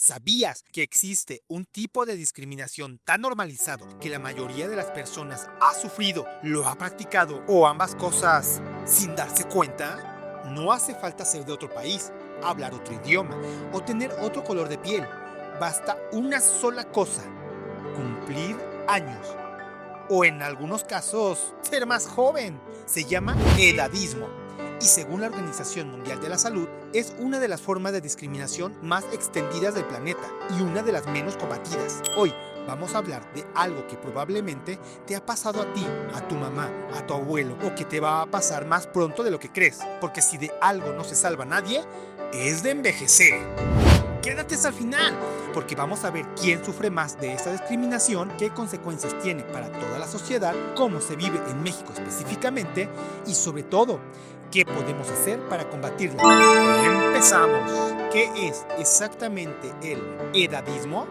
¿Sabías que existe un tipo de discriminación tan normalizado que la mayoría de las personas ha sufrido, lo ha practicado o ambas cosas sin darse cuenta? No hace falta ser de otro país, hablar otro idioma o tener otro color de piel. Basta una sola cosa: cumplir años o, en algunos casos, ser más joven. Se llama edadismo y, según la Organización Mundial de la Salud, es una de las formas de discriminación más extendidas del planeta y una de las menos combatidas. Hoy vamos a hablar de algo que probablemente te ha pasado a ti, a tu mamá, a tu abuelo, o que te va a pasar más pronto de lo que crees, porque si de algo no se salva nadie, es de envejecer. Quédate hasta el final, porque vamos a ver quién sufre más de esta discriminación, qué consecuencias tiene para toda la sociedad, cómo se vive en México específicamente y, sobre todo, qué podemos hacer para combatirla. Empezamos. ¿Qué es exactamente el edadismo?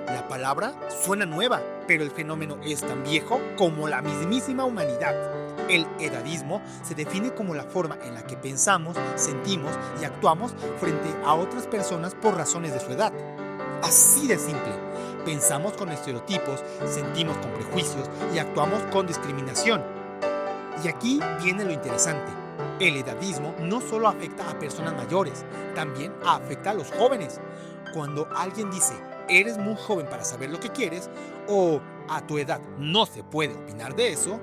La palabra suena nueva, pero el fenómeno es tan viejo como la mismísima humanidad. El edadismo se define como la forma en la que pensamos, sentimos y actuamos frente a otras personas por razones de su edad. Así de simple. Pensamos con estereotipos, sentimos con prejuicios y actuamos con discriminación. Y aquí viene lo interesante. El edadismo no solo afecta a personas mayores, también afecta a los jóvenes. Cuando alguien dice: eres muy joven para saber lo que quieres, o a tu edad no se puede opinar de eso,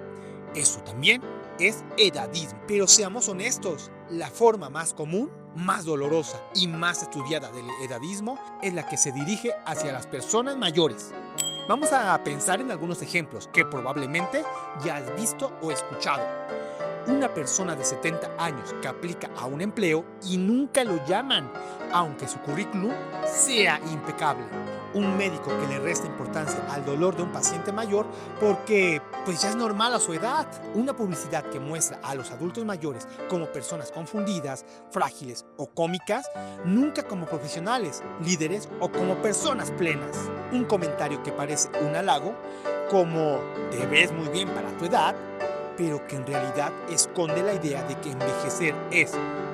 eso también es edadismo. Pero seamos honestos, la forma más común, más dolorosa y más estudiada del edadismo es la que se dirige hacia las personas mayores. Vamos a pensar en algunos ejemplos que probablemente ya has visto o escuchado. Una persona de 70 años que aplica a un empleo y nunca lo llaman, aunque su currículum sea impecable. Un médico que le resta importancia al dolor de un paciente mayor porque pues ya es normal a su edad. Una publicidad que muestra a los adultos mayores como personas confundidas, frágiles o cómicas, nunca como profesionales, líderes o como personas plenas. Un comentario que parece un halago, como "te ves muy bien para tu edad", pero que en realidad esconde la idea de que envejecer es,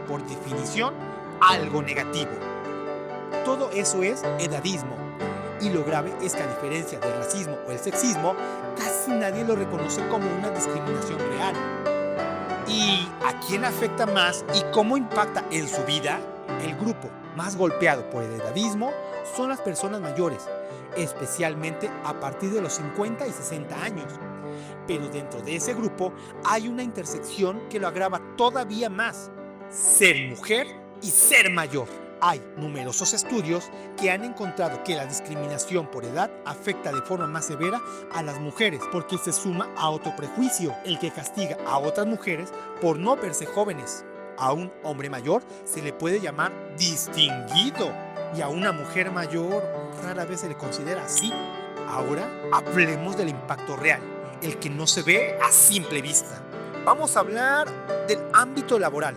por definición, algo negativo. Todo eso es edadismo. Y lo grave es que, a diferencia del racismo o el sexismo, casi nadie lo reconoce como una discriminación real. ¿Y a quién afecta más y cómo impacta en su vida? El grupo más golpeado por el edadismo son las personas mayores, especialmente a partir de los 50 y 60 años. Pero dentro de ese grupo hay una intersección que lo agrava todavía más: ser mujer y ser mayor. Hay numerosos estudios que han encontrado que la discriminación por edad afecta de forma más severa a las mujeres, porque se suma a otro prejuicio, el que castiga a otras mujeres por no verse jóvenes. A un hombre mayor se le puede llamar distinguido, y a una mujer mayor rara vez se le considera así. Ahora hablemos del impacto real, el que no se ve a simple vista. Vamos a hablar del ámbito laboral.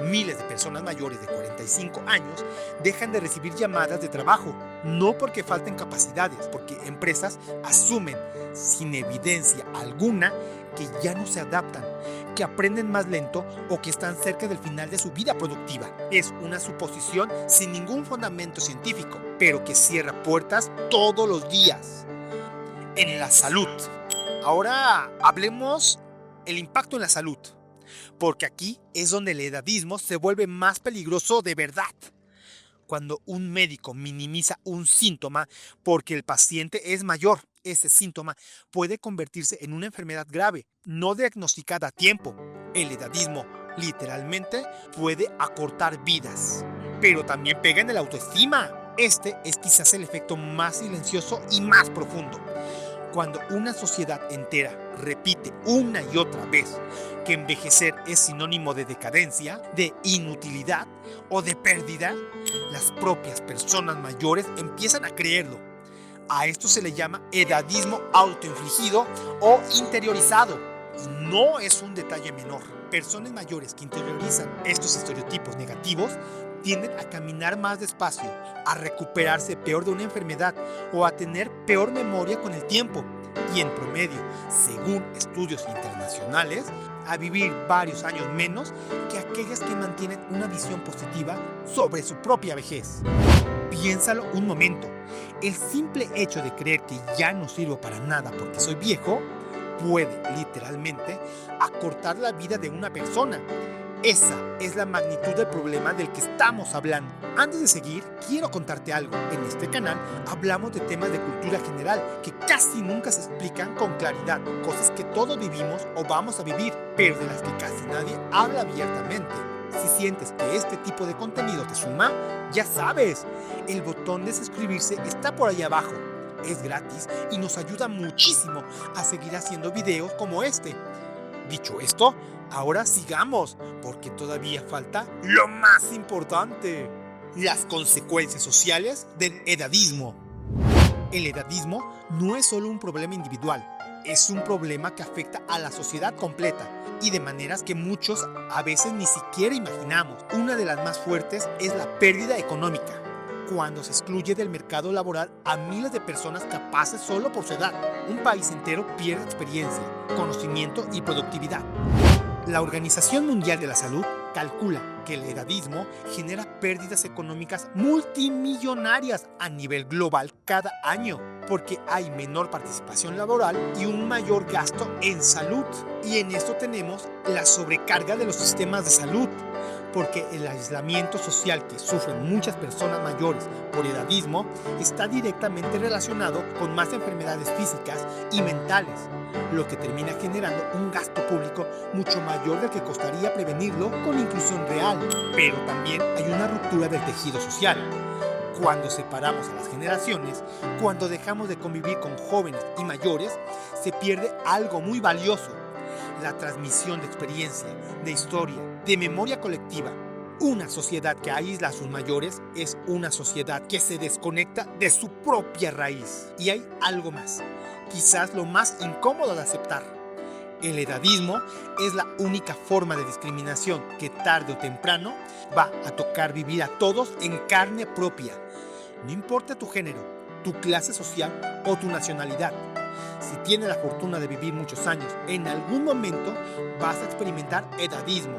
Miles de personas mayores de 45 años dejan de recibir llamadas de trabajo, no porque falten capacidades, porque empresas asumen, sin evidencia alguna, que ya no se adaptan, que aprenden más lento o que están cerca del final de su vida productiva. Es una suposición sin ningún fundamento científico, pero que cierra puertas todos los días. En la salud. Ahora hablemos el impacto en la salud, porque aquí es donde el edadismo se vuelve más peligroso de verdad. Cuando un médico minimiza un síntoma porque el paciente es mayor, ese síntoma puede convertirse en una enfermedad grave, no diagnosticada a tiempo. El edadismo, literalmente, puede acortar vidas, pero también pega en el autoestima. Este es quizás el efecto más silencioso y más profundo. Cuando una sociedad entera repite una y otra vez que envejecer es sinónimo de decadencia, de inutilidad o de pérdida, las propias personas mayores empiezan a creerlo. A esto se le llama edadismo autoinfligido o interiorizado. Y no es un detalle menor. Personas mayores que interiorizan estos estereotipos negativos tienden a caminar más despacio, a recuperarse peor de una enfermedad o a tener peor memoria con el tiempo. Y en promedio, según estudios internacionales, a vivir varios años menos que aquellas que mantienen una visión positiva sobre su propia vejez. Piénsalo un momento. El simple hecho de creer que ya no sirvo para nada porque soy viejo puede, literalmente, acortar la vida de una persona. Esa es la magnitud del problema del que estamos hablando. Antes de seguir, quiero contarte algo. En este canal hablamos de temas de cultura general que casi nunca se explican con claridad, cosas que todos vivimos o vamos a vivir, pero de las que casi nadie habla abiertamente. Si sientes que este tipo de contenido te suma, ya sabes, el botón de suscribirse está por ahí abajo. Es gratis y nos ayuda muchísimo a seguir haciendo videos como este. Dicho esto, ahora sigamos, porque todavía falta lo más importante: las consecuencias sociales del edadismo. El edadismo no es solo un problema individual, es un problema que afecta a la sociedad completa y de maneras que muchos a veces ni siquiera imaginamos. Una de las más fuertes es la pérdida económica, cuando se excluye del mercado laboral a miles de personas capaces solo por su edad. Un país entero pierde experiencia, conocimiento y productividad. La Organización Mundial de la Salud calcula que el edadismo genera pérdidas económicas multimillonarias a nivel global cada año, porque hay menor participación laboral y un mayor gasto en salud. Y en esto tenemos la sobrecarga de los sistemas de salud, porque el aislamiento social que sufren muchas personas mayores por edadismo está directamente relacionado con más enfermedades físicas y mentales, lo que termina generando un gasto público mucho mayor del que costaría prevenirlo con inclusión real. Pero también hay una ruptura del tejido social. Cuando separamos a las generaciones, cuando dejamos de convivir con jóvenes y mayores, se pierde algo muy valioso: la transmisión de experiencia, de historia, de memoria colectiva. Una sociedad que aísla a sus mayores es una sociedad que se desconecta de su propia raíz. Y hay algo más, quizás lo más incómodo de aceptar: el edadismo es la única forma de discriminación que tarde o temprano va a tocar vivir a todos en carne propia. No importa tu género, tu clase social o tu nacionalidad. Si tienes la fortuna de vivir muchos años, en algún momento vas a experimentar edadismo.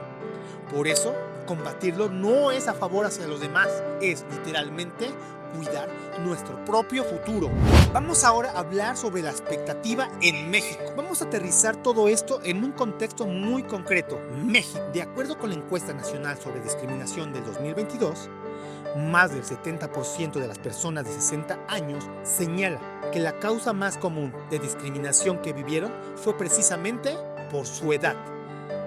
Por eso, combatirlo no es a favor hacia los demás, es literalmente cuidar nuestro propio futuro. Vamos ahora a hablar sobre la expectativa en México. Vamos a aterrizar todo esto en un contexto muy concreto. México, de acuerdo con la encuesta nacional sobre discriminación del 2022, más del 70% de las personas de 60 años señala que la causa más común de discriminación que vivieron fue precisamente por su edad.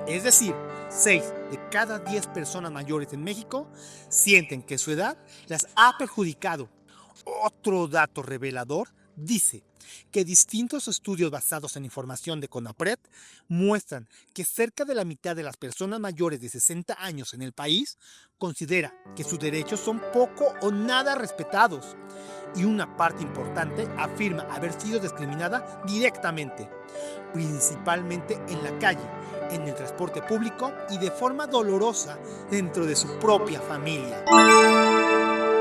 Es decir, 6 de cada 10 personas mayores en México sienten que su edad las ha perjudicado. Otro dato revelador dice que distintos estudios basados en información de CONAPRED muestran que cerca de la mitad de las personas mayores de 60 años en el país considera que sus derechos son poco o nada respetados, y una parte importante afirma haber sido discriminada directamente, principalmente en la calle, en el transporte público y de forma dolorosa dentro de su propia familia.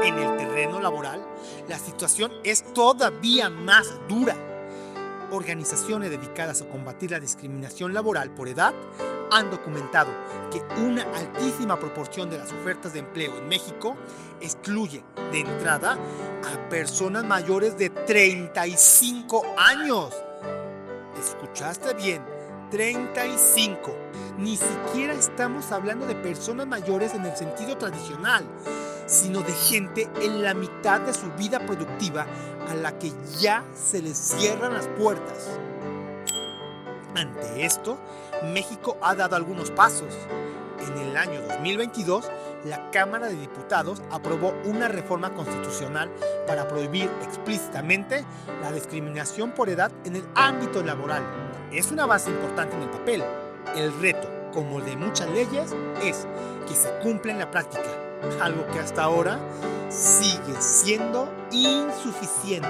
En el terreno laboral, la situación es todavía más dura. Organizaciones dedicadas a combatir la discriminación laboral por edad han documentado que una altísima proporción de las ofertas de empleo en México excluye de entrada a personas mayores de 35 años. ¿Escuchaste bien? 35. Ni siquiera estamos hablando de personas mayores en el sentido tradicional, sino de gente en la mitad de su vida productiva a la que ya se les cierran las puertas. Ante esto, México ha dado algunos pasos. En el año 2022, la Cámara de Diputados aprobó una reforma constitucional para prohibir explícitamente la discriminación por edad en el ámbito laboral. Es una base importante en el papel. El reto, como el de muchas leyes, es que se cumpla en la práctica, algo que hasta ahora sigue siendo insuficiente.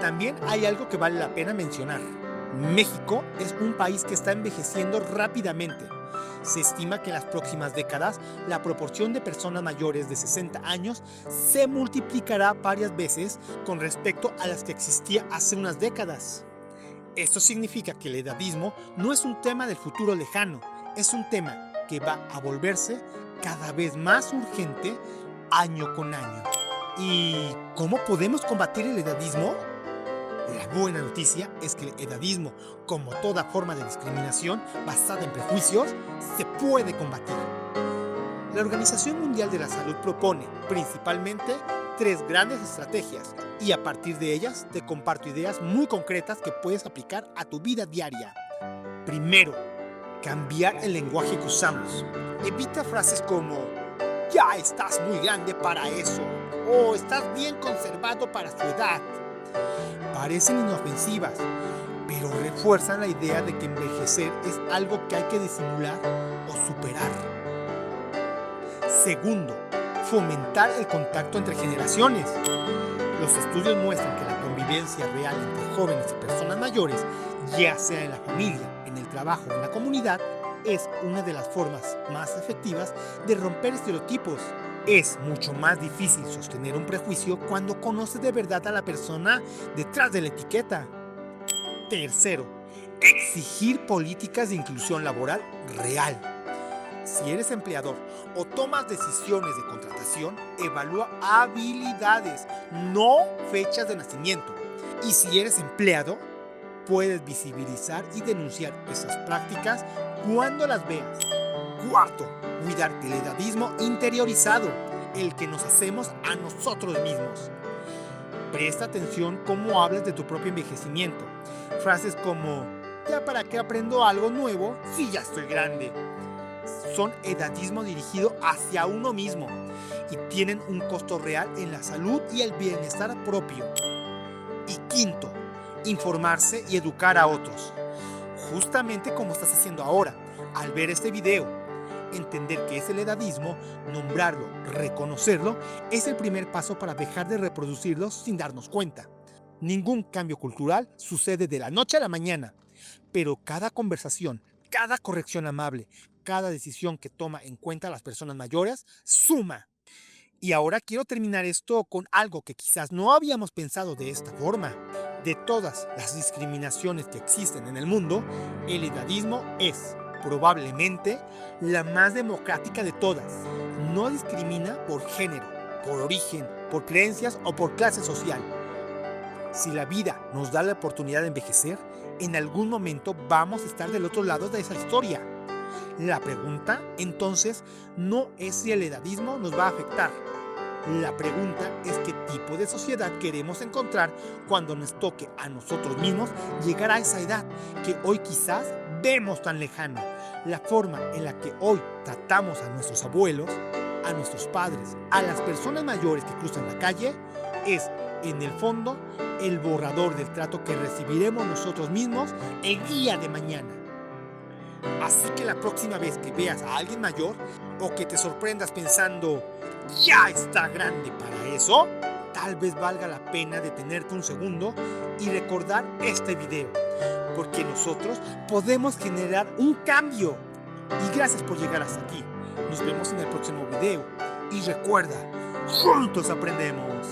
También hay algo que vale la pena mencionar. México es un país que está envejeciendo rápidamente. Se estima que en las próximas décadas la proporción de personas mayores de 60 años se multiplicará varias veces con respecto a las que existía hace unas décadas. Esto significa que el edadismo no es un tema del futuro lejano, es un tema que va a volverse cada vez más urgente año con año. ¿Y cómo podemos combatir el edadismo? La buena noticia es que el edadismo, como toda forma de discriminación basada en prejuicios, se puede combatir. La Organización Mundial de la Salud propone, principalmente, 3 grandes estrategias y a partir de ellas te comparto ideas muy concretas que puedes aplicar a tu vida diaria. Primero, cambiar el lenguaje que usamos. Evita frases como "ya estás muy grande para eso" o "estás bien conservado para su edad". Parecen inofensivas, pero refuerzan la idea de que envejecer es algo que hay que disimular o superar. Segundo, fomentar el contacto entre generaciones. Los estudios muestran que la convivencia real entre jóvenes y personas mayores, ya sea en la familia, en el trabajo o en la comunidad, es una de las formas más efectivas de romper estereotipos. Es mucho más difícil sostener un prejuicio cuando conoces de verdad a la persona detrás de la etiqueta. Tercero, exigir políticas de inclusión laboral real. Si eres empleador o tomas decisiones de contratación, evalúa habilidades, no fechas de nacimiento. Y si eres empleado, puedes visibilizar y denunciar esas prácticas cuando las veas. Cuarto, cuidar del edadismo interiorizado, el que nos hacemos a nosotros mismos. Presta atención cómo hablas de tu propio envejecimiento. Frases como "¿ya para qué aprendo algo nuevo si ya estoy grande?" son edadismo dirigido hacia uno mismo y tienen un costo real en la salud y el bienestar propio. Y quinto, informarse y educar a otros. Justamente como estás haciendo ahora, al ver este video. Entender qué es el edadismo, nombrarlo, reconocerlo, es el primer paso para dejar de reproducirlo sin darnos cuenta. Ningún cambio cultural sucede de la noche a la mañana, pero cada conversación, cada corrección amable, cada decisión que toma en cuenta a las personas mayores, suma. Y ahora quiero terminar esto con algo que quizás no habíamos pensado de esta forma. De todas las discriminaciones que existen en el mundo, el edadismo es, probablemente, la más democrática de todas. No discrimina por género, por origen, por creencias o por clase social. Si la vida nos da la oportunidad de envejecer, en algún momento vamos a estar del otro lado de esa historia. La pregunta, entonces, no es si el edadismo nos va a afectar. La pregunta es qué tipo de sociedad queremos encontrar cuando nos toque a nosotros mismos llegar a esa edad que hoy quizás vemos tan lejana. La forma en la que hoy tratamos a nuestros abuelos, a nuestros padres, a las personas mayores que cruzan la calle, es, en el fondo, el borrador del trato que recibiremos nosotros mismos el día de mañana. Así que la próxima vez que veas a alguien mayor o que te sorprendas pensando "ya está grande para eso", tal vez valga la pena detenerte un segundo y recordar este video, porque nosotros podemos generar un cambio. Y gracias por llegar hasta aquí. Nos vemos en el próximo video y recuerda, juntos aprendemos.